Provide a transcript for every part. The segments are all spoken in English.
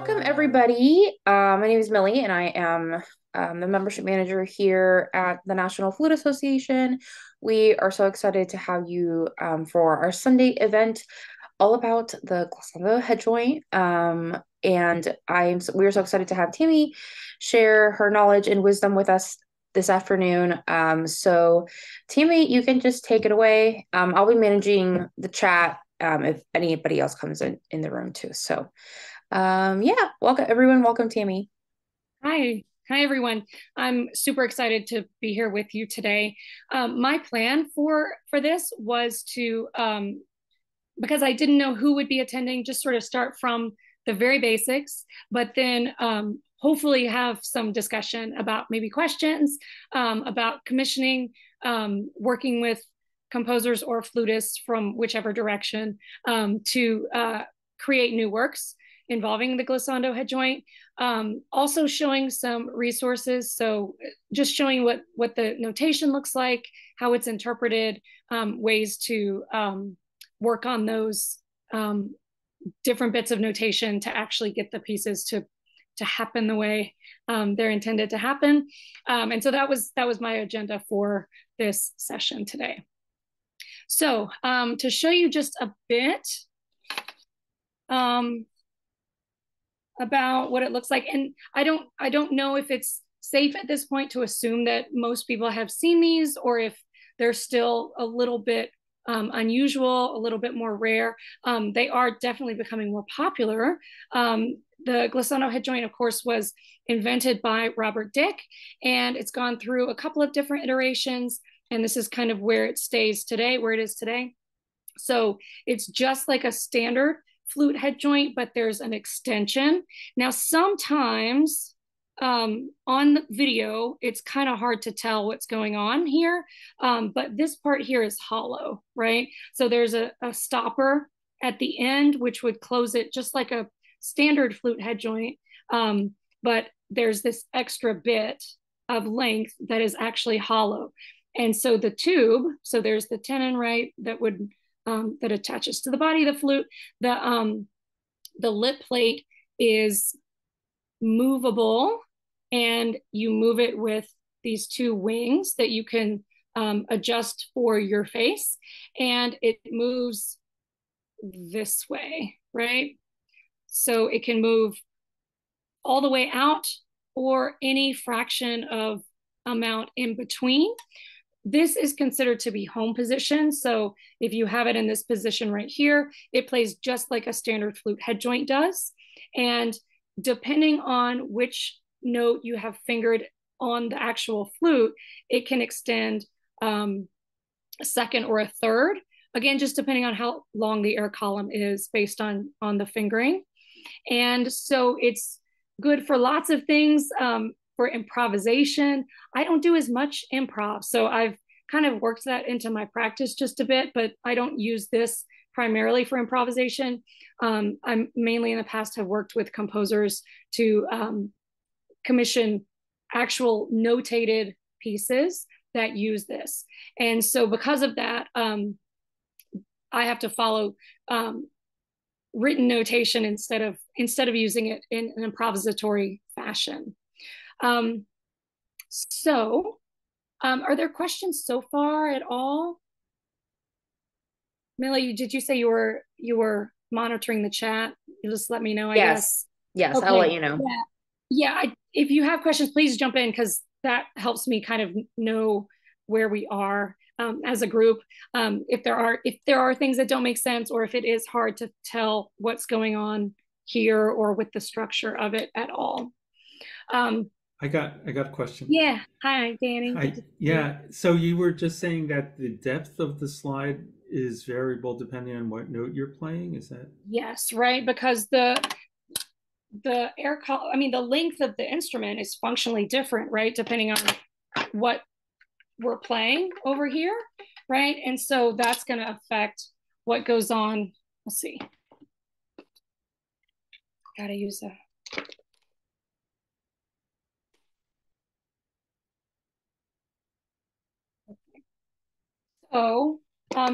Welcome, everybody. My name is Millie, and I am the membership manager here at the National Flute Association. We are so excited to have you for our Sunday event all about the Glissando Headjoint. And we are so excited to have Tammy share her knowledge and wisdom with us this afternoon. So Tammy, you can just take it away. I'll be managing the chat if anybody else comes in the room too. So yeah, welcome everyone. Welcome, Tammy. Hi everyone. I'm super excited to be here with you today. My plan for this was to because I didn't know who would be attending, just sort of start from the very basics, but then hopefully have some discussion about maybe questions about commissioning, working with composers or flutists from whichever direction to create new works involving the glissando head joint. Also showing some resources, so just showing what the notation looks like, how it's interpreted, ways to work on those different bits of notation to actually get the pieces to happen the way they're intended to happen. And so that was my agenda for this session today. So to show you just a bit about what it looks like, and I don't know if it's safe at this point to assume that most people have seen these, or if they're still a little bit unusual, a little bit more rare. They are definitely becoming more popular. The glissando head joint, of course, was invented by Robert Dick, and it's gone through a couple of different iterations, and this is kind of where it stays today, where it is today. So it's just like a standard flute head joint, but there's an extension. Now, sometimes on the video, it's kind of hard to tell what's going on here, but this part here is hollow, right? So there's a stopper at the end, which would close it just like a standard flute head joint, but there's this extra bit of length that is actually hollow. And so the tube, so there's the tenon, right, that would that attaches to the body of the flute. The lip plate is movable, and you move it with these two wings that you can adjust for your face, and it moves this way, right? So it can move all the way out or any fraction of amount in between. This is considered to be home position. So if you have it in this position right here, it plays just like a standard flute head joint does. And depending on which note you have fingered on the actual flute, it can extend a second or a third. Again, just depending on how long the air column is based on the fingering. And so it's good for lots of things. For improvisation, I don't do as much improv, so I've kind of worked that into my practice just a bit, but I don't use this primarily for improvisation. I'm mainly in the past have worked with composers to commission actual notated pieces that use this, and so because of that, I have to follow written notation instead of using it in an improvisatory fashion. Are there questions so far at all? Millie, did you say you were monitoring the chat? You just let me know, I guess. Yes, I'll let Okay. you know. Yeah. If you have questions, please jump in, because that helps me kind of know where we are as a group. If there are things that don't make sense, or if it is hard to tell what's going on here or with the structure of it at all. I got a question. Yeah. Hi, Danny. Yeah. So you were just saying that the depth of the slide is variable depending on what note you're playing. Is that? Yes, right. Because the the length of the instrument is functionally different, right? Depending on what we're playing over here, right? And so that's going to affect what goes on. Let's see. Gotta use a. So,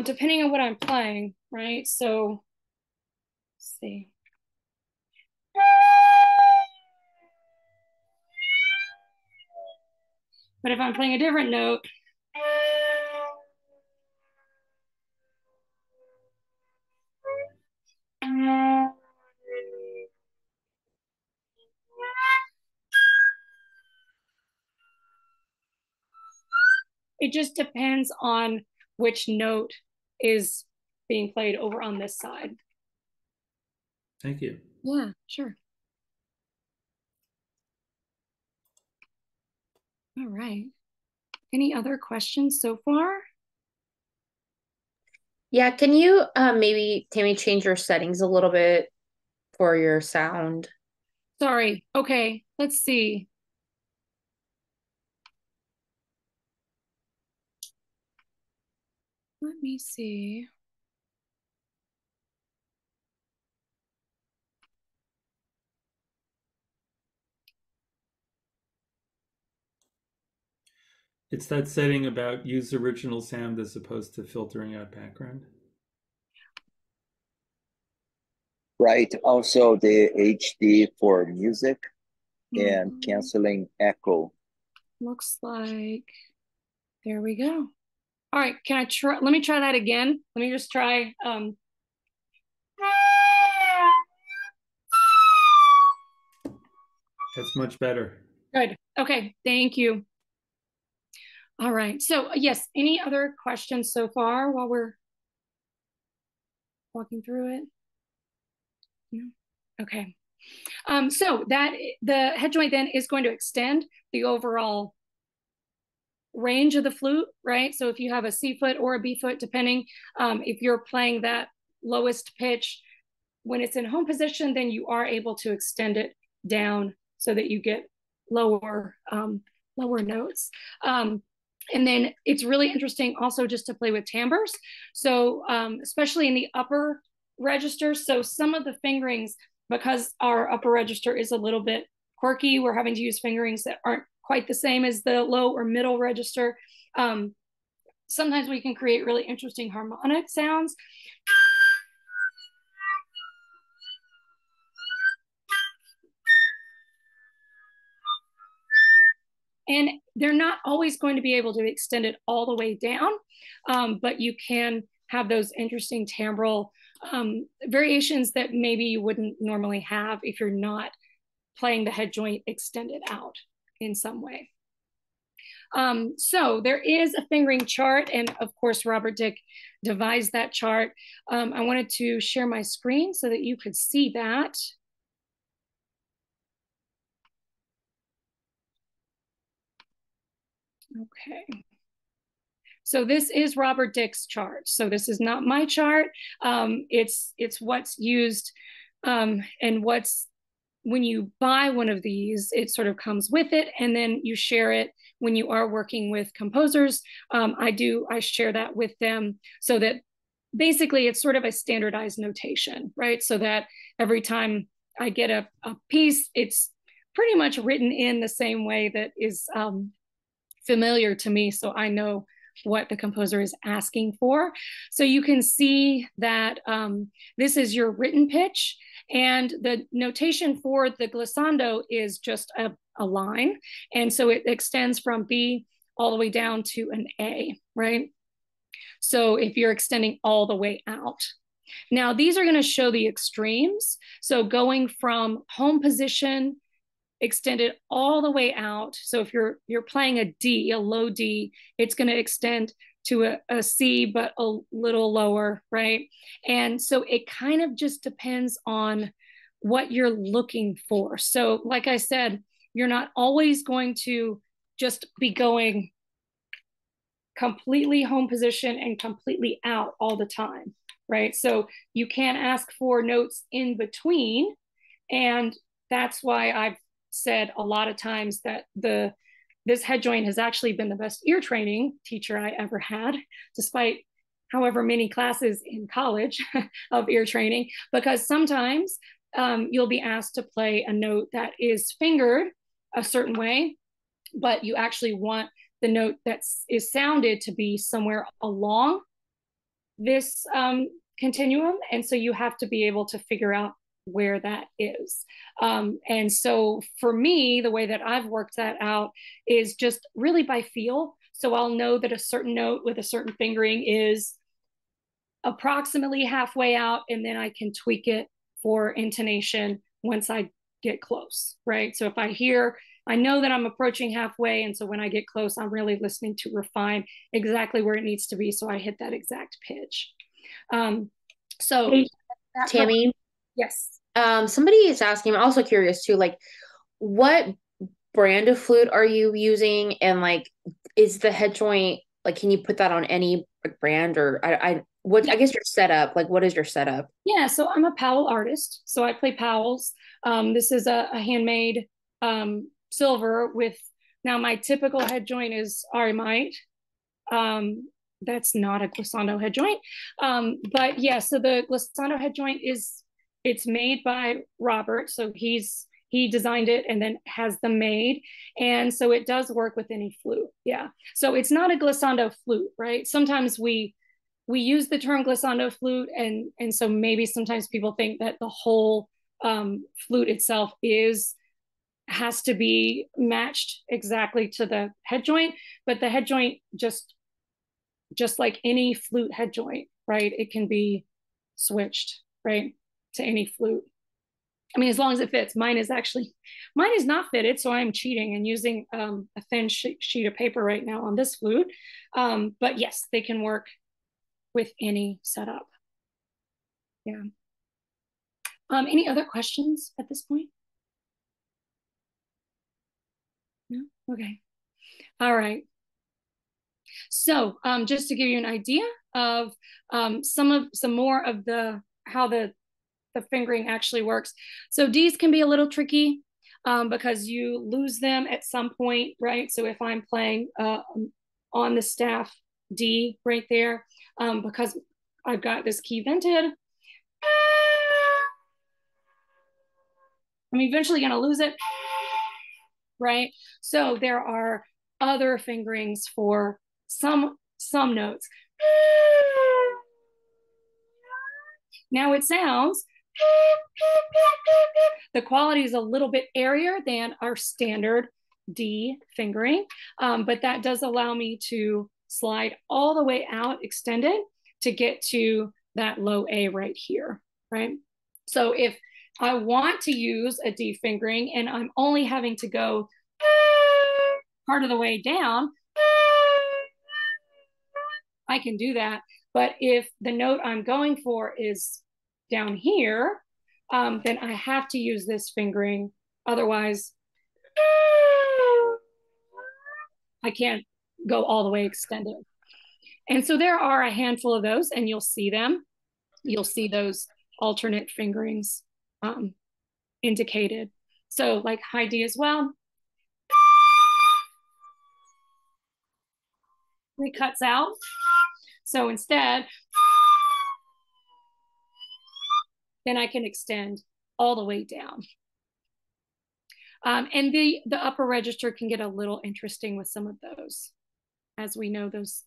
depending on what I'm playing, right? So, let's see. But if I'm playing a different note, it just depends on which note is being played over on this side. Thank you. Yeah, sure. All right. Any other questions so far? Yeah, can you maybe, Tammy, change your settings a little bit for your sound? Sorry. Okay, let's see. Let me see. It's that setting about use original sound as opposed to filtering out background. Right. Also the HD for music and canceling echo. Looks like there we go. All right, can I try? Let me try that again. Let me just try. That's much better. Good. Okay, thank you. All right. So yes, any other questions so far while we're walking through it? No? Okay. So that the head joint then is going to extend the overall range of the flute, right? So if you have a C foot or a B foot, depending, if you're playing that lowest pitch, when it's in home position, then you are able to extend it down so that you get lower lower notes. And then it's really interesting also just to play with timbres. So especially in the upper register. So some of the fingerings, because our upper register is a little bit quirky, we're having to use fingerings that aren't quite the same as the low or middle register. Sometimes we can create really interesting harmonic sounds. And they're not always going to be able to extend it all the way down, but you can have those interesting timbral variations that maybe you wouldn't normally have if you're not playing the head joint extended out in some way. So there is a fingering chart, and of course, Robert Dick devised that chart. I wanted to share my screen so that you could see that. Okay. So this is Robert Dick's chart. So this is not my chart. It's what's used, and what's, when you buy one of these, it sort of comes with it, and then you share it when you are working with composers. I share that with them so that basically it's sort of a standardized notation, right? So that every time I get a piece, it's pretty much written in the same way that is familiar to me, so I know what the composer is asking for. So you can see that this is your written pitch, and the notation for the glissando is just a line. And so it extends from B all the way down to an A, right? So if you're extending all the way out. Now, these are going to show the extremes. So going from home position extended all the way out. So if you're playing a D, a low D, it's going to extend to a C, but a little lower, right? And so it kind of just depends on what you're looking for. So like I said, you're not always going to just be going completely home position and completely out all the time, right? So you can ask for notes in between. And that's why I've said a lot of times that this head joint has actually been the best ear training teacher I ever had, despite however many classes in college of ear training, because sometimes you'll be asked to play a note that is fingered a certain way, but you actually want the note that is sounded to be somewhere along this continuum. And so you have to be able to figure out where that is. And so for me, the way that I've worked that out is just really by feel. So I'll know that a certain note with a certain fingering is approximately halfway out, and then I can tweak it for intonation once I get close, right? So if I know that I'm approaching halfway, and so when I get close, I'm really listening to refine exactly where it needs to be so I hit that exact pitch. So Hey, Tammy, yes. somebody is asking, I'm also curious too, like what brand of flute are you using? And like, is the head joint, like, can you put that on any brand or Yeah. I guess your setup, like, what is your setup? Yeah, so I'm a Powell artist. So I play Powells. This is a handmade silver with, now my typical head joint is Aramite. That's not a glissando head joint. But yeah, so the glissando head joint it's made by Robert. So he designed it and then has them made. And so it does work with any flute. Yeah. So it's not a glissando flute, right? Sometimes we use the term glissando flute, and so maybe sometimes people think that the whole flute itself has to be matched exactly to the head joint, but the head joint just like any flute head joint, right? It can be switched, right, to any flute. I mean, as long as it fits. Mine is not fitted, so I'm cheating and using a thin sheet of paper right now on this flute. But yes, they can work with any setup. Yeah. Any other questions at this point? No? Okay. All right. So just to give you an idea of some more of how the fingering actually works. So D's can be a little tricky because you lose them at some point, right? So if I'm playing on the staff D right there, because I've got this key vented, I'm eventually going to lose it, right? So there are other fingerings for some notes. Now it sounds, the quality is a little bit airier than our standard D fingering, but that does allow me to slide all the way out, extended, to get to that low A right here, right? So if I want to use a D fingering and I'm only having to go part of the way down, I can do that. But if the note I'm going for is down here, then I have to use this fingering. Otherwise, I can't go all the way extended. And so there are a handful of those, and you'll see them. You'll see those alternate fingerings indicated. So like high D as well. It cuts out. So instead, then I can extend all the way down. And the upper register can get a little interesting with some of those. As we know, those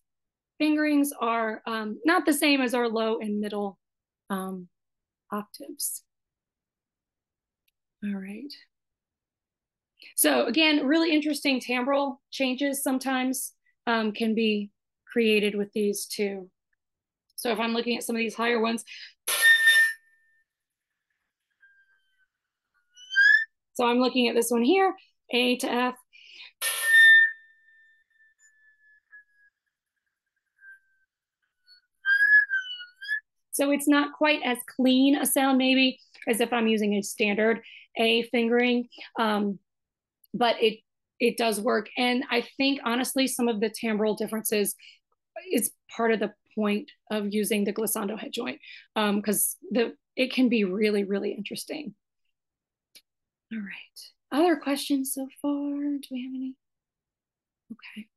fingerings are not the same as our low and middle octaves. All right. So again, really interesting timbral changes sometimes can be created with these too. So if I'm looking at some of these higher ones, so I'm looking at this one here, A to F. So it's not quite as clean a sound maybe as if I'm using a standard A fingering, but it does work. And I think honestly, some of the timbral differences is part of the point of using the glissando head joint because it can be really, really interesting. All right. Other questions so far? Do we have any? Okay.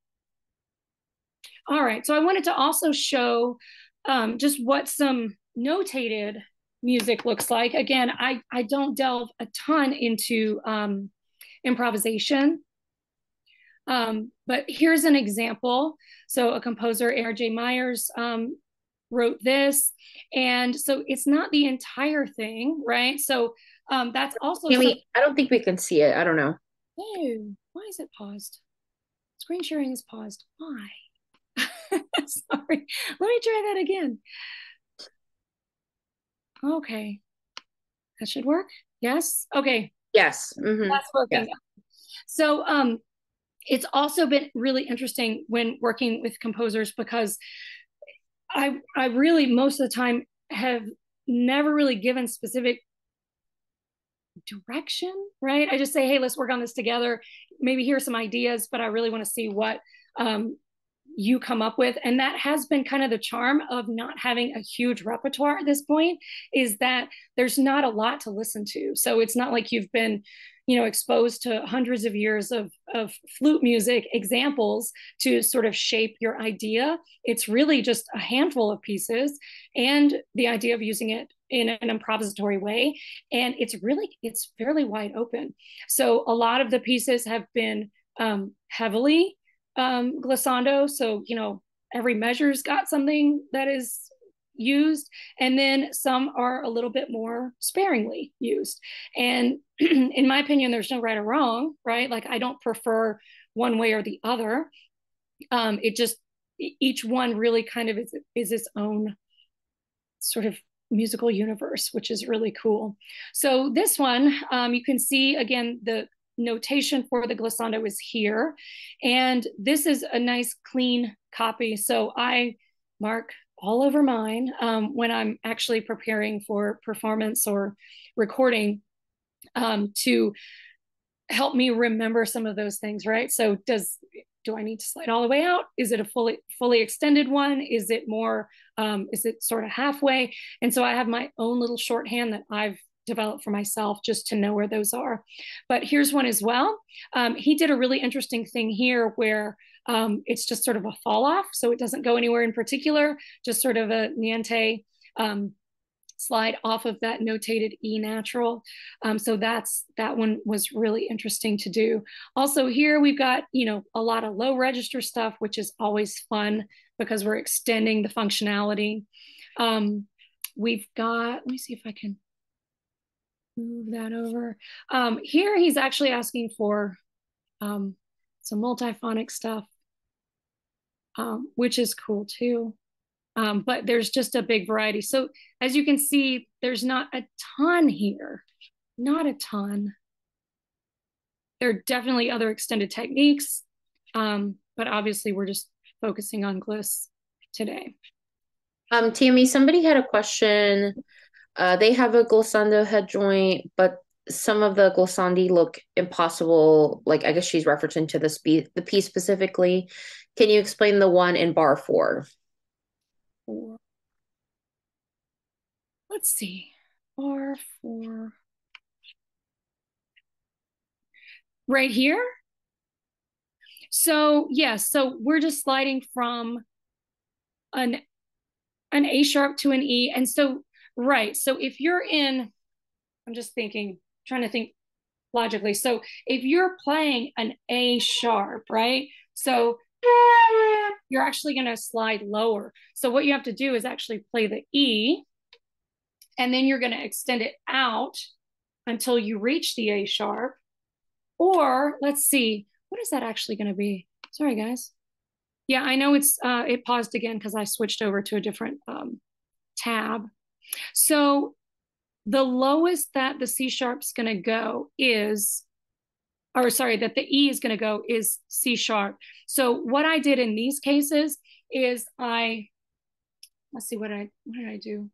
All right. So I wanted to also show just what some notated music looks like. Again, I don't delve a ton into improvisation, but here's an example. So a composer, A.R.J. Myers, wrote this. And so it's not the entire thing, right? So that's also Tammy, I don't think we can see it. I don't know. Oh, why is it paused? Screen sharing is paused. Why? Sorry. Let me try that again. Okay. That should work. Yes. Okay. Yes. Mm-hmm. That's working. Yeah. So it's also been really interesting when working with composers because I really most of the time have never really given specific direction, right? I just say, hey, let's work on this together. Maybe here's some ideas, but I really want to see what you come up with. And that has been kind of the charm of not having a huge repertoire at this point, is that there's not a lot to listen to. So it's not like you've been, you know, exposed to hundreds of years of flute music examples to sort of shape your idea. It's really just a handful of pieces and the idea of using it in an improvisatory way. And it's fairly wide open. So a lot of the pieces have been heavily glissando. So, you know, every measure's got something that is used, and then some are a little bit more sparingly used. And in my opinion, there's no right or wrong, right? Like I don't prefer one way or the other. It just, each one really kind of is its own sort of musical universe, which is really cool. So this one, you can see again, the notation for the glissando is here. And this is a nice clean copy. So I mark all over mine when I'm actually preparing for performance or recording to help me remember some of those things, right? So do I need to slide all the way out? Is it a fully extended one? Is it more, is it sort of halfway? And so I have my own little shorthand that I've developed for myself just to know where those are. But here's one as well. He did a really interesting thing here where it's just sort of a fall off. So it doesn't go anywhere in particular, just sort of a niente slide off of that notated E natural. So that one was really interesting to do. Also here we've got, you know, a lot of low register stuff, which is always fun because we're extending the functionality. We've got, let me see if I can move that over. Here he's actually asking for some multiphonic stuff, which is cool too. But there's just a big variety. So as you can see, there's not a ton here, not a ton. There are definitely other extended techniques, but obviously we're just focusing on gliss today. Tammy, somebody had a question. They have a glissando head joint, but some of the glissandi look impossible. Like, I guess she's referencing to the piece specifically. Can you explain the one in bar 4? Let's see, bar 4. Right here. So yes, so we're just sliding from an A sharp to an E. And so, right, so if you're in, I'm just thinking, trying to think logically. So if you're playing an A sharp, right? So you're actually going to slide lower. So what you have to do is actually play the E, and then you're going to extend it out until you reach the A sharp. Or let's see, what is that actually going to be? Sorry, guys. Yeah, I know it paused again because I switched over to a different tab. So the lowest that the C sharp's going to go is, or sorry, that the E is going to go is C sharp. So what I did in these cases is let's see, what did I do?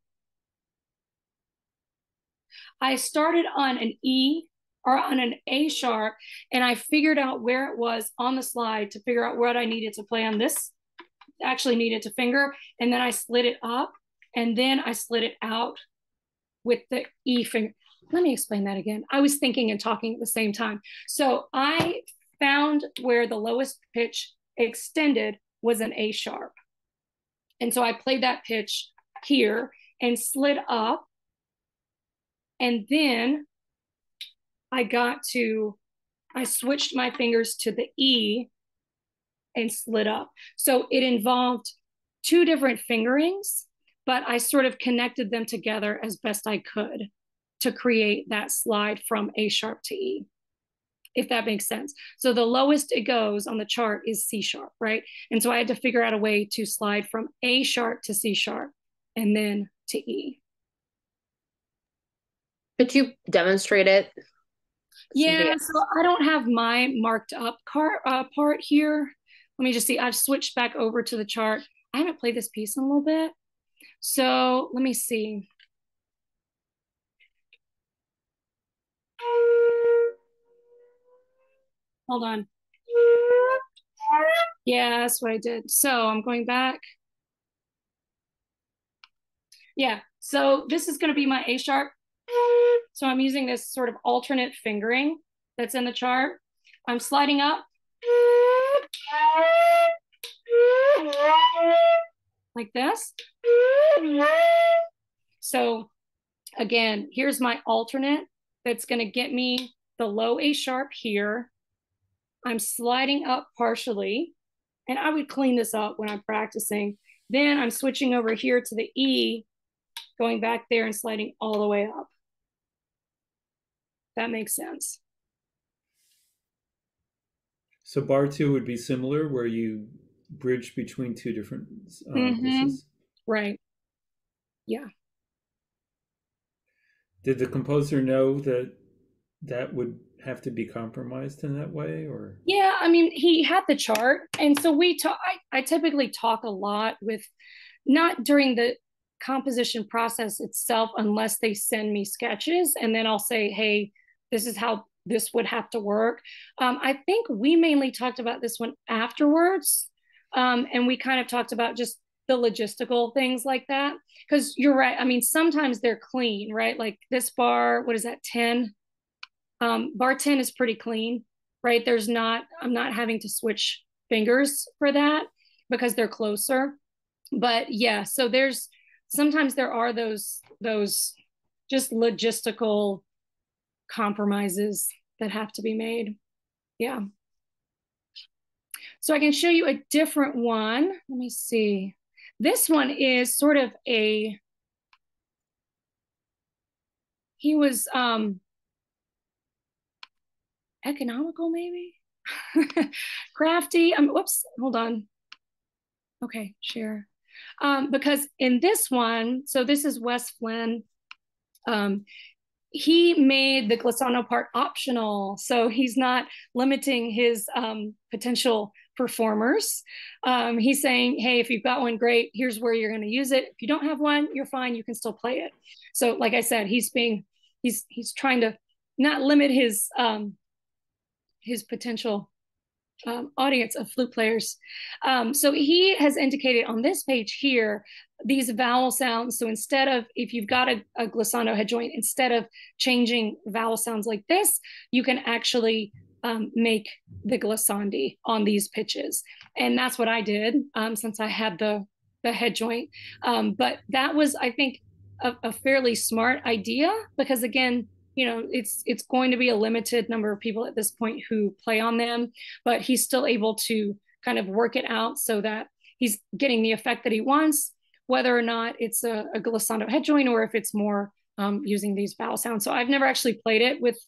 I started on an E or on an A sharp, and I figured out where it was on the slide to figure out what I needed to play on this, actually needed to finger, and then I slid it up, and then I slid it out with the E finger. Let me explain that again. I was thinking and talking at the same time. So I found where the lowest pitch extended was an A sharp. And so I played that pitch here and slid up. And then I switched my fingers to the E and slid up. So it involved 2 different fingerings, but I sort of connected them together as best I could to create that slide from A sharp to E, if that makes sense. So the lowest it goes on the chart is C sharp, right? And so I had to figure out a way to slide from A sharp to C sharp and then to E. Could you demonstrate it? Yeah, so I don't have my marked up part here. Let me just see. I've switched back over to the chart. I haven't played this piece in a little bit. So let me see. Hold on. Yeah, that's what I did. So I'm going back. Yeah, so this is going to be my A sharp. So I'm using this sort of alternate fingering that's in the chart. I'm sliding up like this. So again, here's my alternate that's going to get me the low A sharp here. I'm sliding up partially, and I would clean this up when I'm practicing. Then I'm switching over here to the E, going back there and sliding all the way up. That makes sense. So bar 2 would be similar, where you bridge between two different voices? Right. Yeah. Did the composer know that that would have to be compromised in that way, or? Yeah, I mean, he had the chart, and so we talk. I typically talk a lot with, not during the composition process itself, unless they send me sketches, and then I'll say, hey, this is how this would have to work. I think we mainly talked about this one afterwards, and we kind of talked about just the logistical things like that. Because you're right. I mean, sometimes they're clean, right? Like this bar, what is that, 10? Bar 10 is pretty clean, right? I'm not having to switch fingers for that because they're closer. But yeah, so sometimes there are those just logistical compromises that have to be made. Yeah. So I can show you a different one. Let me see. This one is sort of he was economical, maybe. Crafty. Whoops, hold on. Okay, share. Because in this one, so this is Wes Flynn. He made the glissando part optional, so he's not limiting his potential performers. He's saying, hey, if you've got one, great, here's where you're going to use it. If you don't have one, you're fine, you can still play it. So like I said, he's trying to not limit his potential audience of flute players. So he has indicated on this page here these vowel sounds. So instead of, if you've got a glissando head joint, instead of changing vowel sounds like this, you can actually make the glissandi on these pitches. And that's what I did since I had the head joint. But that was, I think, a fairly smart idea, because again, you know, it's going to be a limited number of people at this point who play on them, but he's still able to kind of work it out so that he's getting the effect that he wants, whether or not it's a glissando head joint or if it's more using these vowel sounds. So I've never actually played it with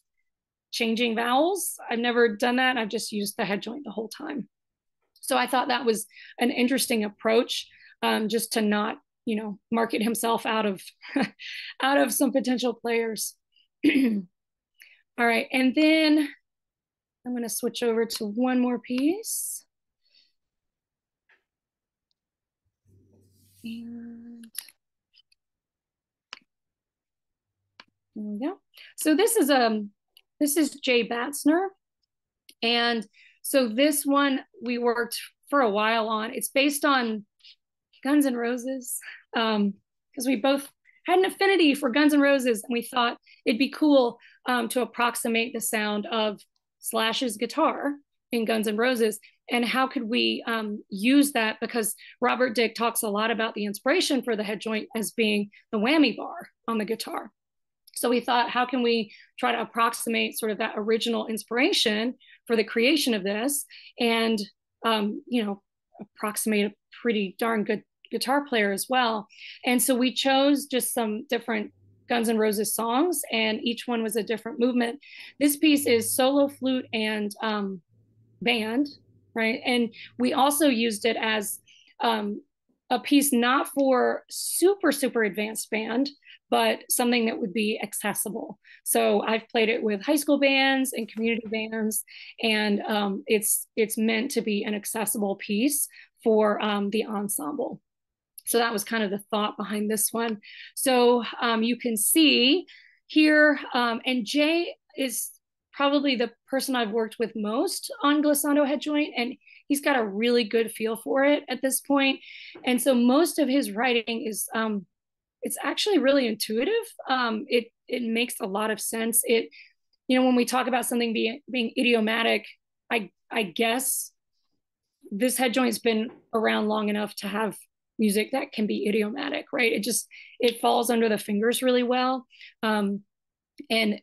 changing vowels. I've never done that. I've just used the head joint the whole time. So I thought that was an interesting approach, just to not, you know, market himself out of out of some potential players. All right, and then I'm going to switch over to one more piece. And there we go. So this is Jay Batsner, and so this one we worked for a while on. It's based on Guns N' Roses, because we both had an affinity for Guns N' Roses, and we thought it'd be cool to approximate the sound of Slash's guitar in Guns N' Roses. And how could we use that? Because Robert Dick talks a lot about the inspiration for the head joint as being the whammy bar on the guitar. So we thought, how can we try to approximate sort of that original inspiration for the creation of this, and you know, approximate a pretty darn good guitar player as well. And so we chose just some different Guns N' Roses songs, and each one was a different movement. This piece is solo flute and band, right? And we also used it as a piece not for super advanced band, but something that would be accessible. So I've played it with high school bands and community bands, and it's meant to be an accessible piece for the ensemble. So that was kind of the thought behind this one. So you can see here, and Jay is probably the person I've worked with most on Glissando Headjoint, and he's got a really good feel for it at this point. And so most of his writing is it's actually really intuitive. It makes a lot of sense. It, you know, when we talk about something being idiomatic, I guess this head joint's been around long enough to have music that can be idiomatic, right? It falls under the fingers really well, and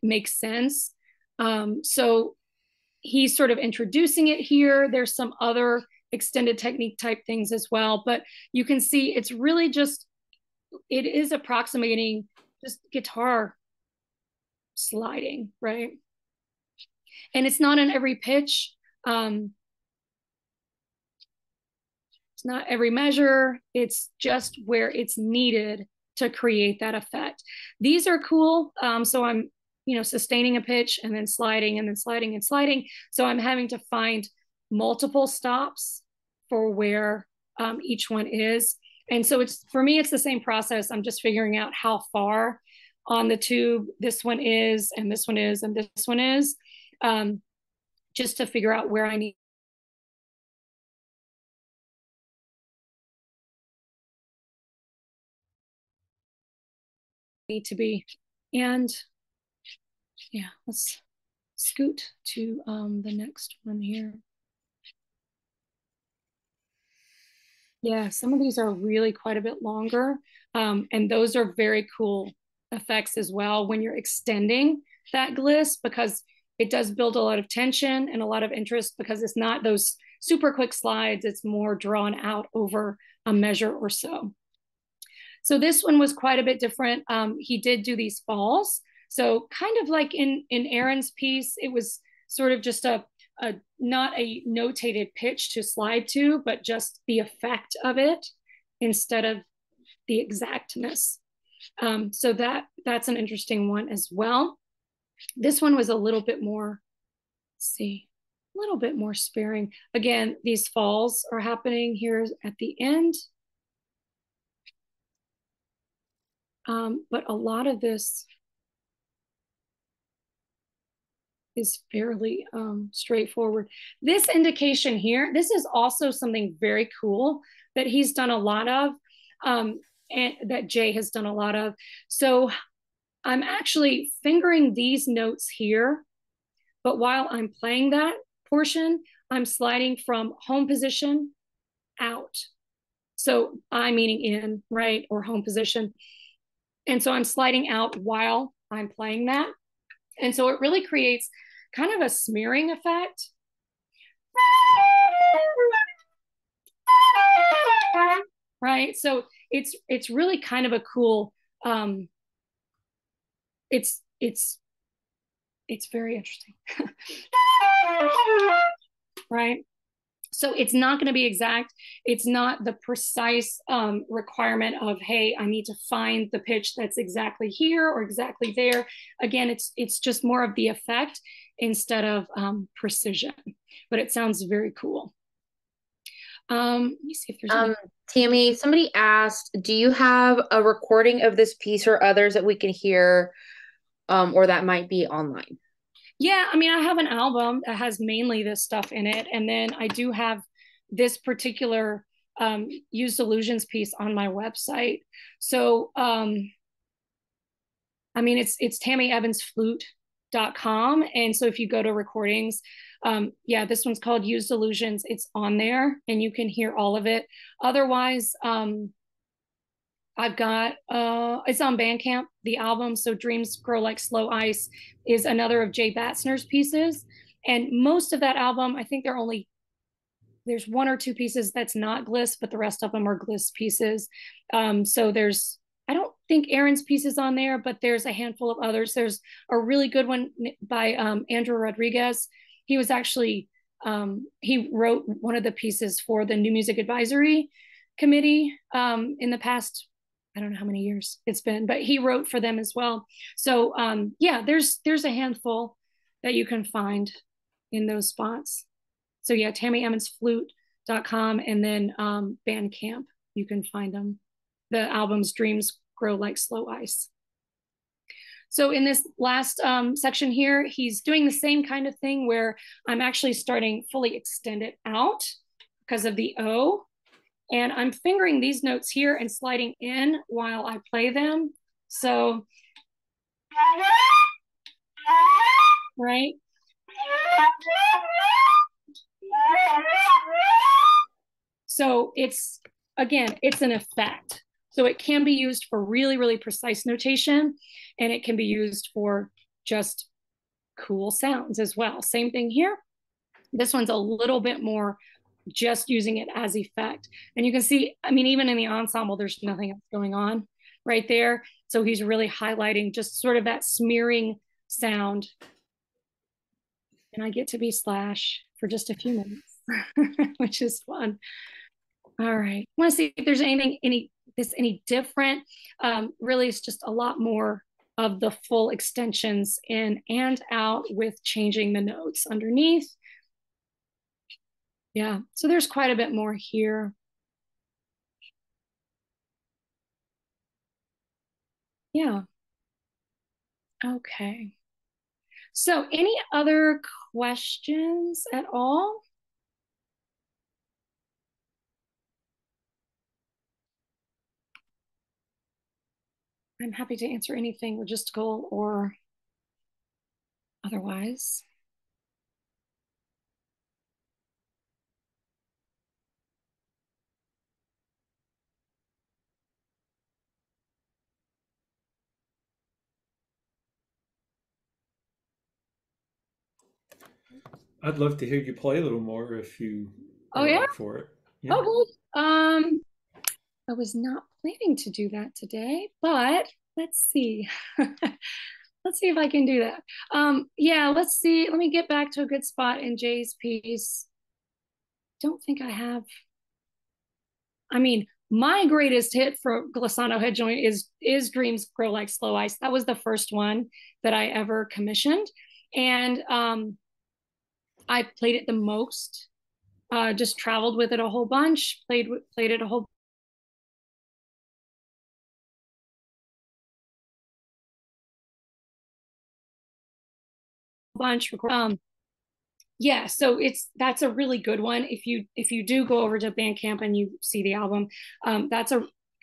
makes sense. So he's sort of introducing it here. There's some other extended technique type things as well, but you can see it's really just, it is approximating just guitar sliding, right? And it's not in every pitch. It's not every measure. It's just where it's needed to create that effect. These are cool. So I'm, you know, sustaining a pitch and then sliding and then sliding and sliding. So I'm having to find multiple stops for where each one is. And so it's, for me, it's the same process. I'm just figuring out how far on the tube this one is, and this one is, and this one is, just to figure out where I need to be. And yeah, let's scoot to the next one here. Yeah, some of these are really quite a bit longer. And those are very cool effects as well when you're extending that gliss, because it does build a lot of tension and a lot of interest, because it's not those super quick slides. It's more drawn out over a measure or so. So this one was quite a bit different. He did do these falls. So kind of like in Aaron's piece, it was sort of just a not a notated pitch to slide to, but just the effect of it instead of the exactness. So that's an interesting one as well. This one was a little bit more, let's see, a little bit more sparing. Again, these falls are happening here at the end. But a lot of this is fairly straightforward. This indication here, this is also something very cool that he's done a lot of, and that Jay has done a lot of. So I'm actually fingering these notes here, but while I'm playing that portion, I'm sliding from home position out. So I meaning in, right, or home position. And so I'm sliding out while I'm playing that. And so it really creates kind of a smearing effect. Right. So it's really kind of a cool, it's very interesting. Right. So it's not going to be exact. It's not the precise requirement of, hey, I need to find the pitch that's exactly here or exactly there. Again, it's just more of the effect instead of precision, but it sounds very cool. Let me see if there's any. Tammy, somebody asked, do you have a recording of this piece or others that we can hear, or that might be online? Yeah, I mean, I have an album that has mainly this stuff in it. And then I do have this particular Used Illusions piece on my website. So, I mean, it's tammyevansflute.com. And so if you go to recordings, yeah, this one's called Used Illusions. It's on there and you can hear all of it. Otherwise, I've got, it's on Bandcamp, the album. So Dreams Grow Like Slow Ice is another of Jay Batsner's pieces. And most of that album, I think there's one or two pieces that's not gliss, but the rest of them are gliss pieces. So there's, I don't think Aaron's piece is on there, but there's a handful of others. There's a really good one by Andrew Rodriguez. He was actually, he wrote one of the pieces for the New Music Advisory Committee in the past, I don't know how many years it's been, but he wrote for them as well. So yeah, there's a handful that you can find in those spots. So yeah, TammyEmmonsFlute.com, and then Bandcamp, you can find them. The album's Dreams Grow Like Slow Ice. So in this last section here, he's doing the same kind of thing where I'm actually starting fully extended out because of the O. And I'm fingering these notes here and sliding in while I play them. So, right? So it's, again, it's an effect. So it can be used for really, really precise notation, and it can be used for just cool sounds as well. Same thing here. This one's a little bit more just using it as effect. And you can see, I mean, even in the ensemble, there's nothing else going on right there. So he's really highlighting just sort of that smearing sound. And I get to be Slash for just a few minutes, which is fun. All right. I want to see if there's anything, any different. Really, it's just a lot more of the full extensions in and out with changing the notes underneath. Yeah, so there's quite a bit more here. Yeah. Okay. So any other questions at all? I'm happy to answer anything logistical or otherwise. I'd love to hear you play a little more if you Oh are yeah? up for it. Yeah. Okay. I was not planning to do that today, but let's see. Let's see if I can do that. Yeah, let's see. Let me get back to a good spot in Jay's piece. Don't think I have. I mean, my greatest hit for Glissando Headjoint is Dreams Grow Like Slow Ice. That was the first one that I ever commissioned. And I played it the most, just traveled with it a whole bunch, played it a whole bunch. Yeah, so that's a really good one. If you do go over to Bandcamp and you see the album, that's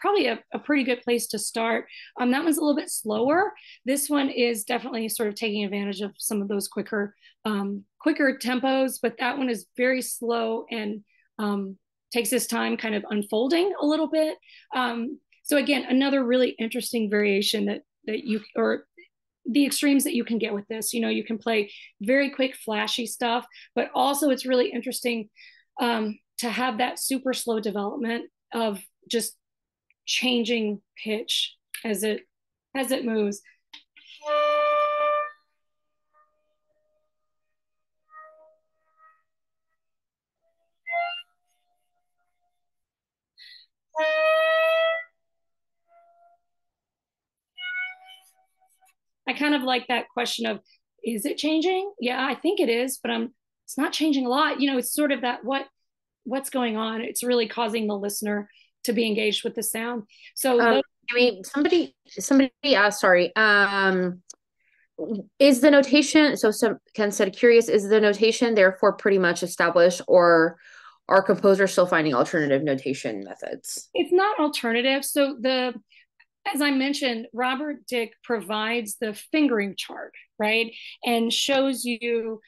probably a pretty good place to start. That one's a little bit slower. This one is definitely sort of taking advantage of some of those quicker tempos, but that one is very slow and takes its time kind of unfolding a little bit. So again, another really interesting variation that you, or the extremes that you can get with this. You can play very quick, flashy stuff, but also it's really interesting to have that super slow development of just changing pitch as it moves. I kind of like that question of, is it changing? Yeah, I think it is, but it's not changing a lot. It's sort of that what's going on. It's really causing the listener to be engaged with the sound. So I mean, somebody asked, sorry, is the notation, so Ken said, curious, is the notation therefore pretty much established, or are composers still finding alternative notation methods? It's not alternative. So as I mentioned, Robert Dick provides the fingering chart, right? And shows you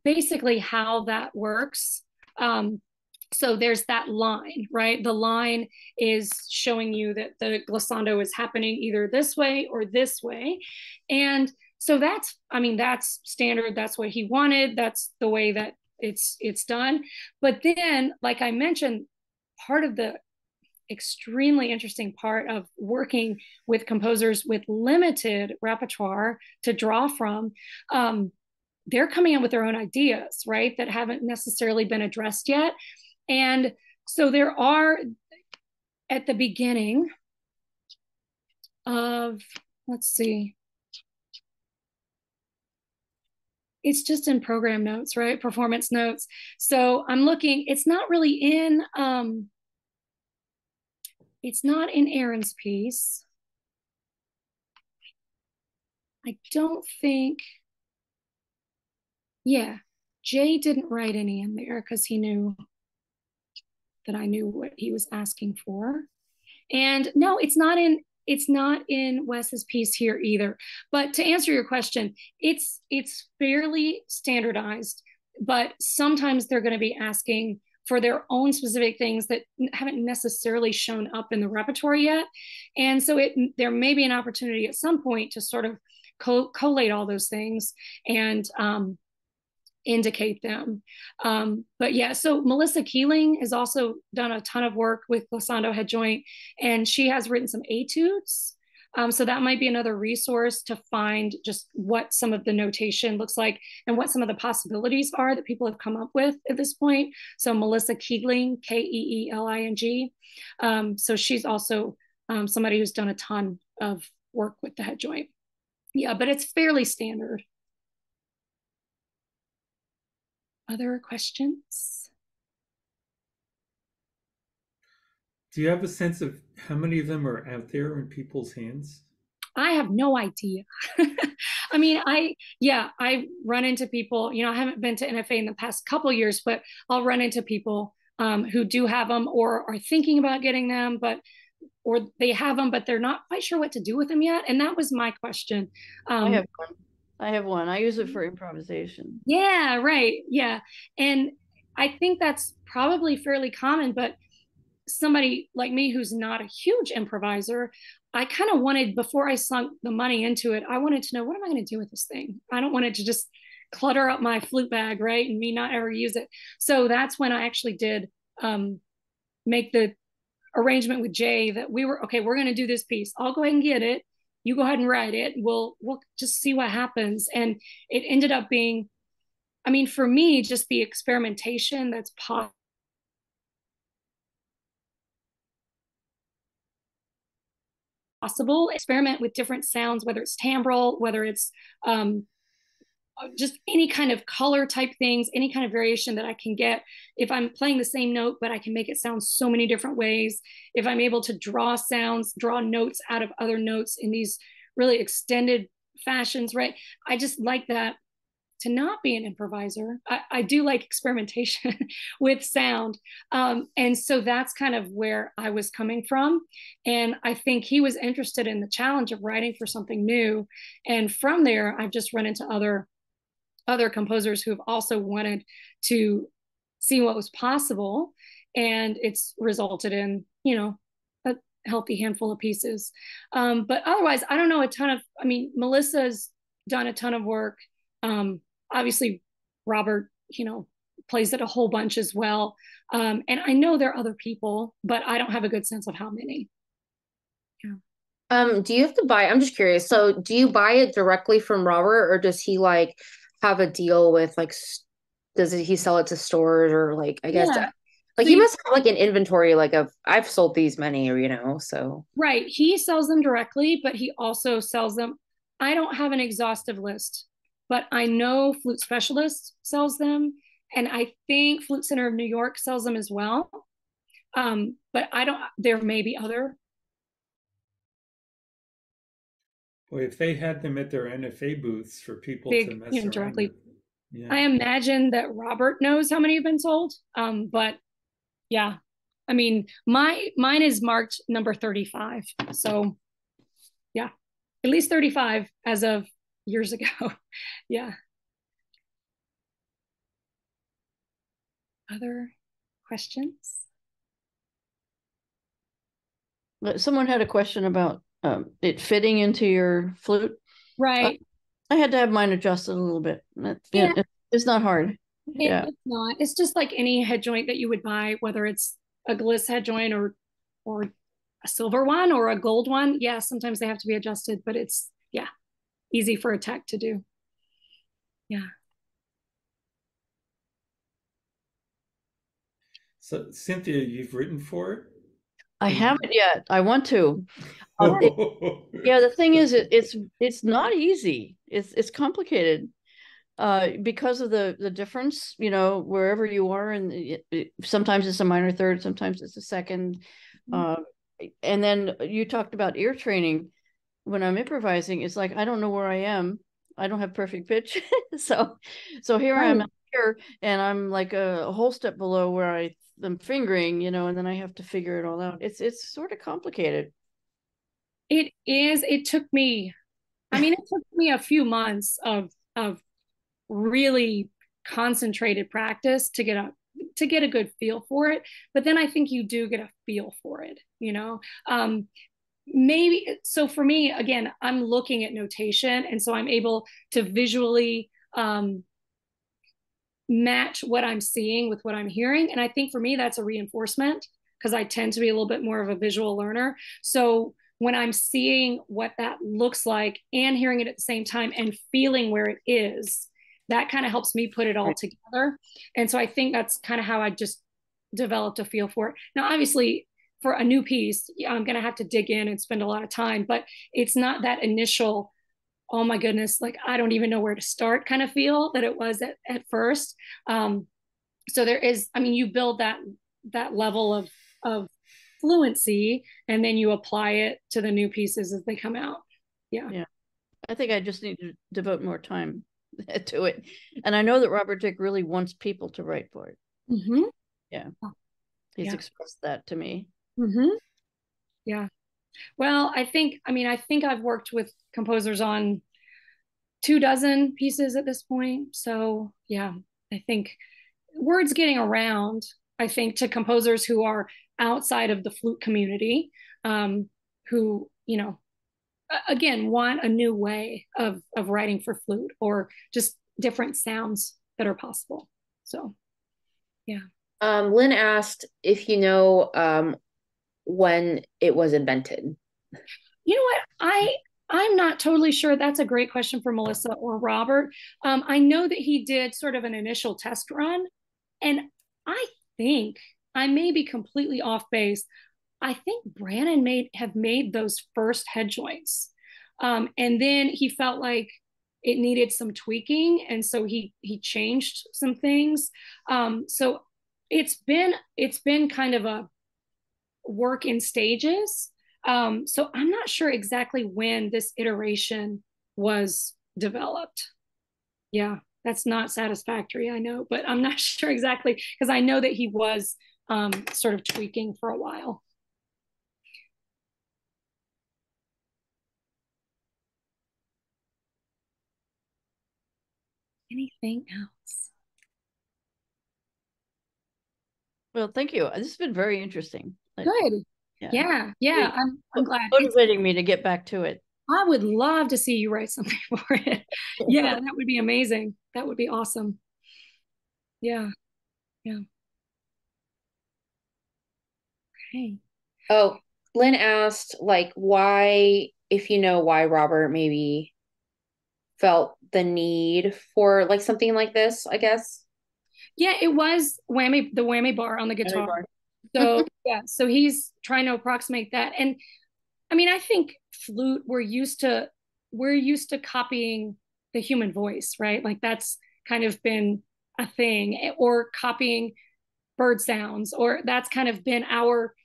basically how that works. So there's that line, right? The line is showing you that the glissando is happening either this way or this way. And so that's standard. That's what he wanted. That's the way that it's done. But then, like I mentioned, part of the extremely interesting part of working with composers with limited repertoire to draw from, they're coming up with their own ideas, right, that haven't necessarily been addressed yet. And so there are, at the beginning of, let's see, it's just in program notes, right? Performance notes. So I'm looking, it's not really in, it's not in Aaron's piece. I don't think, yeah, Jay didn't write any in there because he knew that I knew what he was asking for. And no, it's not in Wes's piece here either. But to answer your question, it's fairly standardized, but sometimes they're going to be asking for their own specific things that haven't necessarily shown up in the repertoire yet. And so there may be an opportunity at some point to sort of collate all those things and indicate them. But yeah, so Melissa Keeling has also done a ton of work with Glissando Headjoint, and she has written some etudes. So that might be another resource to find just what some of the notation looks like and what some of the possibilities are that people have come up with at this point. So Melissa Keeling, Keeling. So she's also somebody who's done a ton of work with the head joint. Yeah, but it's fairly standard. Other questions? Do you have a sense of how many of them are out there in people's hands? I have no idea. I mean, I run into people, I haven't been to NFA in the past couple of years, but I'll run into people who do have them or are thinking about getting them, or they have them, but they're not quite sure what to do with them yet. And that was my question. I have one. I use it for improvisation. Yeah, right. Yeah. And I think that's probably fairly common, but somebody like me who's not a huge improviser, I kind of wanted, before I sunk the money into it, I wanted to know, what am I going to do with this thing? I don't want it to just clutter up my flute bag, right? And me not ever use it. So that's when I actually did make the arrangement with Jay that we're going to do this piece. I'll go ahead and get it. You go ahead and write it. We'll just see what happens. And it ended up being, I mean, for me, just the experimentation that's possible, experiment with different sounds, whether it's timbral, whether it's just any kind of color type things, any kind of variation that I can get. If I'm playing the same note, but I can make it sound so many different ways. If I'm able to draw notes out of other notes in these really extended fashions, right? I just like that, to not be an improviser. I do like experimentation with sound. And so that's kind of where I was coming from. And I think he was interested in the challenge of writing for something new. And from there, I've just run into other composers who have also wanted to see what was possible. And it's resulted in, a healthy handful of pieces. But otherwise, I don't know Melissa's done a ton of work. Obviously, Robert, plays it a whole bunch as well. And I know there are other people, but I don't have a good sense of how many. Yeah. Do you have to buy? I'm just curious. So, do you buy it directly from Robert, or does he have a deal with he sell it to stores, or I guess he must have an inventory of I've sold these many, so. Right. He sells them directly, but he also sells them. I don't have an exhaustive list, but I know Flute Specialist sells them, and I think Flute Center of New York sells them as well. But there may be other. Well, if they had them at their NFA booths for people to mess around directly with. Yeah. I imagine that Robert knows how many have been sold. But yeah, I mean, mine is marked number 35. So yeah, at least 35 as of years ago. Yeah. Other questions? Someone had a question about it fitting into your flute. Right. I had to have mine adjusted a little bit. Yeah. It's not hard. Yeah. It's not. It's just like any head joint that you would buy, whether it's a gliss head joint or a silver one or a gold one. Yeah, sometimes they have to be adjusted, but it's yeah, easy for a tech to do. Yeah. So Cynthia, you've written for it? I And haven't yet. I want to. Yeah. Yeah, the thing is, it's not easy. It's complicated because of the difference. You know, wherever you are, and sometimes it's a minor third, sometimes it's a second. Uh, and then you talked about ear training. When I'm improvising, it's like I don't know where I am. I don't have perfect pitch, so here I am Right. here, and I'm like a whole step below where I'm fingering, and then I have to figure it all out. It's sort of complicated. It is. It took me, I mean, it took me a few months of really concentrated practice to get a good feel for it. But then I think you do get a feel for it, maybe so for me again, I'm looking at notation, and so I'm able to visually match what I'm seeing with what I'm hearing. And I think for me that's a reinforcement because I tend to be a little bit more of a visual learner. So when I'm seeing what that looks like and hearing it at the same time and feeling where it is, that kind of helps me put it all together. And so I think that's kind of how I just developed a feel for it. Now, obviously, for a new piece, I'm going to have to dig in and spend a lot of time, but it's not that initial, oh my goodness, like I don't even know where to start kind of feel that it was at first. So there is, I mean, you build that level of fluency and then you apply it to the new pieces as they come out. Yeah. Yeah. I think I just need to devote more time to it. And I know that Robert Dick really wants people to write for it. Mm-hmm. Yeah. He's expressed that to me. Mm-hmm. Yeah. Well, I think I've worked with composers on 24 pieces at this point. So yeah, I think word's getting around, I think, to composers who are outside of the flute community, who, again, want a new way of writing for flute or just different sounds that are possible. So yeah. Lynn asked if you know when it was invented. You know what? I'm not totally sure. That's a great question for Melissa or Robert. I know that he did sort of an initial test run, and I think I may be completely off base. I think Brannon have made those first head joints, and then he felt like it needed some tweaking, and so he changed some things. So it's been kind of a work in stages. So I'm not sure exactly when this iteration was developed. Yeah, that's not satisfactory, I know, but I'm not sure exactly because I know that he was sort of tweaking for a while. Anything else? Well, thank you. This has been very interesting. Good. Yeah. I'm glad. Motivating me to get back to it. I would love to see you write something for it. Yeah, that would be amazing. That would be awesome. Yeah. Yeah. Okay. Oh, Lynn asked like why, if you know why Robert maybe felt the need for like something like this, I guess. Yeah, it was the whammy bar on the guitar. So yeah, so he's trying to approximate that. And I mean, I think flute, we're used to copying the human voice, right? Like that's kind of been a thing, or copying bird sounds, or that's kind of been our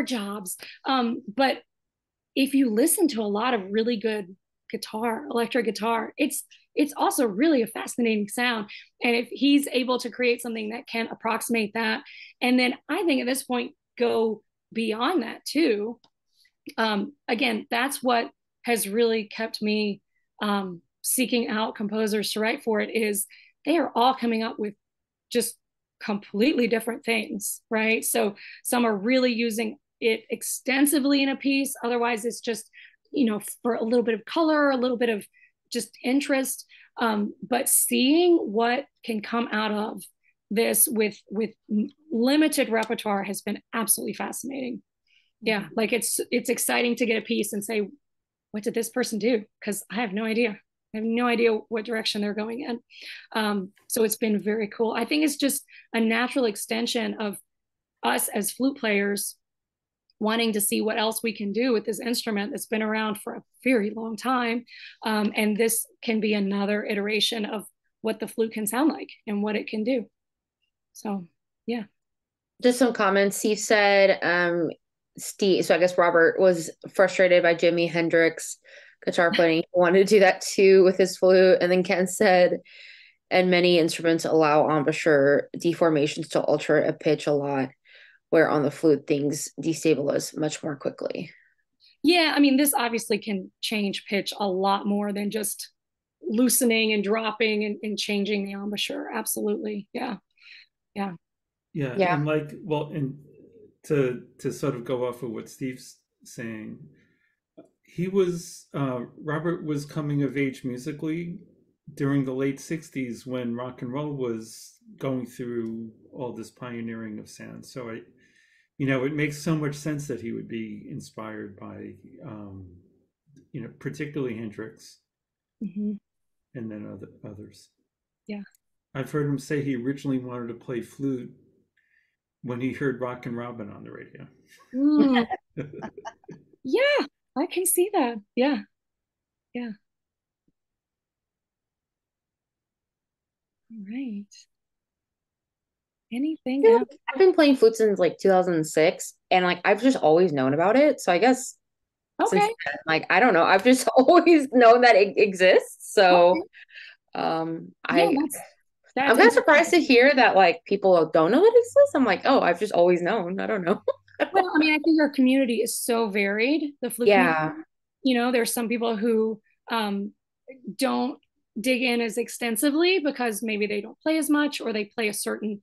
jobs. But if you listen to a lot of really good electric guitar, it's also really a fascinating sound. And if he's able to create something that can approximate that, and then I think at this point go beyond that too. Again, that's what has really kept me seeking out composers to write for it, is they are all coming up with just completely different things, right? So some are really using it extensively in a piece. Otherwise, it's just, for a little bit of color, a little bit of just interest. But seeing what can come out of this with limited repertoire has been absolutely fascinating. Yeah, like it's exciting to get a piece and say, what did this person do? Because I have no idea. I have no idea what direction they're going in. So it's been very cool. I think it's just a natural extension of us as flute players wanting to see what else we can do with this instrument that's been around for a very long time. And this can be another iteration of what the flute can sound like and what it can do. So, yeah. Just some comments. Steve said, so I guess Robert was frustrated by Jimi Hendrix guitar playing. He wanted to do that too with his flute. And then Ken said, and many instruments allow embouchure deformations to alter a pitch a lot, where on the flute things destabilize much more quickly. Yeah, I mean, this obviously can change pitch a lot more than just loosening and dropping and changing the embouchure. Absolutely. Yeah. Yeah. Yeah. Yeah. And like, well, and to sort of go off of what Steve's saying, Robert was coming of age musically during the late 60s when rock and roll was going through all this pioneering of sound. So it makes so much sense that he would be inspired by, particularly Hendrix, and then others. Yeah. I've heard him say he originally wanted to play flute when he heard Rockin' Robin on the radio. Yeah, I can see that. Yeah. Yeah. All right. Anything else? I've been playing flute since like 2006, and like I've just always known about it. So I guess Okay. since then, like I don't know, I've just always known that it exists. So I'm kind of surprised to hear that like people don't know it exists. I'm like, oh, I've just always known. I don't know. Well, I mean, I think our community is so varied. The flute community, there's some people who don't dig in as extensively because maybe they don't play as much, or they play a certain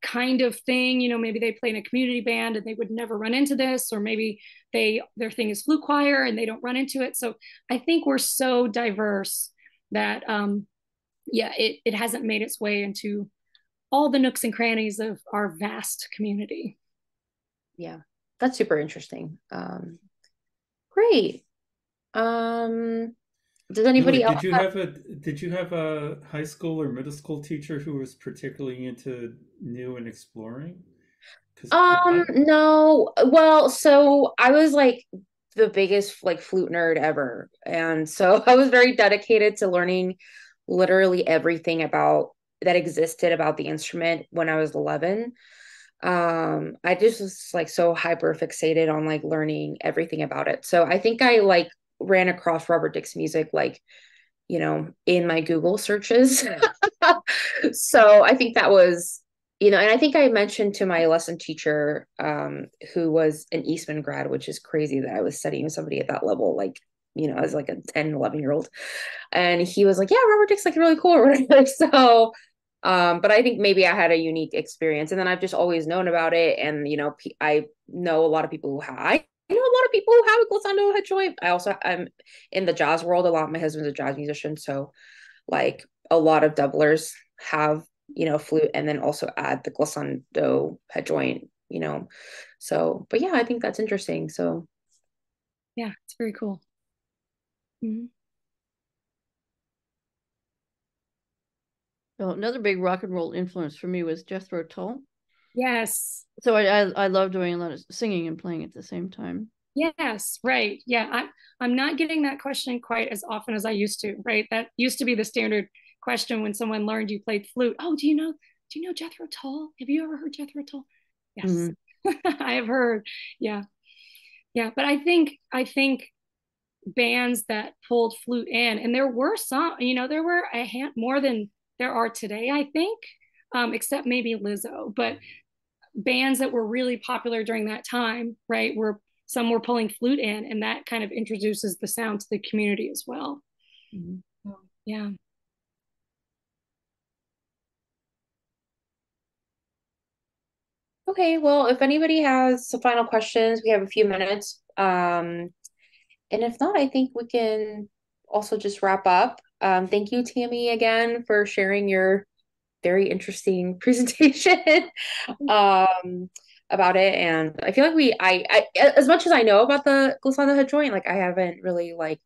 kind of thing. Maybe they play in a community band and they would never run into this, or maybe their thing is flute choir and they don't run into it. So I think we're so diverse that it hasn't made its way into all the nooks and crannies of our vast community. Yeah, that's super interesting. Great. Does anybody else did you have a high school or middle school teacher who was particularly into new and exploring? No. Well, so I was like the biggest like flute nerd ever. And so I was very dedicated to learning literally everything about that existed about the instrument when I was 11. I just was like so hyper fixated on like learning everything about it. So I think I like ran across Robert Dick's music like in my Google searches. So I think that was and I think I mentioned to my lesson teacher who was an Eastman grad, which is crazy that I was studying with somebody at that level, like as like a 10, 11-year-old, and he was like, yeah, Robert Dick's like really cool or whatever. So but I think maybe I had a unique experience, and then I've just always known about it. And I know a lot of people who have a glissando headjoint. I'm in the jazz world a lot. My husband's a jazz musician, so like a lot of doublers have flute, and then also add the glissando headjoint. So but yeah, I think that's interesting. So yeah, it's very cool. Well, another big rock and roll influence for me was Jethro Tull. Yes. So I love doing a lot of singing and playing at the same time. Yes, right. Yeah, I'm not getting that question quite as often as I used to. Right, that used to be the standard question when someone learned you played flute. Oh, do you know Jethro Tull? Have you ever heard Jethro Tull? Yes, I have heard. Yeah, but I think bands that pulled flute in, and there were some. There were a hand more than there are today, I think, except maybe Lizzo. But bands that were really popular during that time, right, some were pulling flute in, and that kind of introduces the sound to the community as well. So, yeah. okay, well, if anybody has some final questions, we have a few minutes. And if not, I think we can also just wrap up. Thank you, Tammy, again for sharing your very interesting presentation about it. And I feel like as much as I know about the Glissando Headjoint, like I haven't really like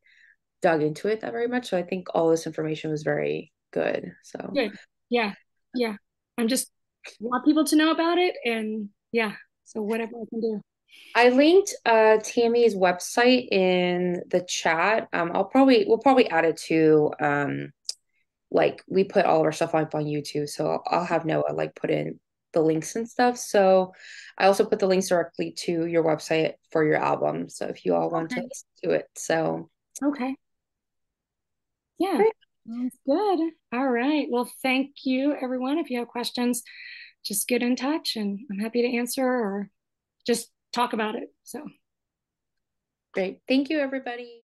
dug into it that very much. So I think all this information was very good. So Good. Yeah. Yeah. I'm just want people to know about it, and yeah, so whatever I can do. I linked Tammy's website in the chat. We'll probably add it to like we put all of our stuff up on YouTube, so I'll have Noah like put in the links and stuff. So I also put the links directly to your website for your album. So if you all want to Okay. listen to it. So Okay. Yeah. great. Sounds good. All right. Well, thank you, everyone. If you have questions, just get in touch and I'm happy to answer or just talk about it. So Great. Thank you, everybody.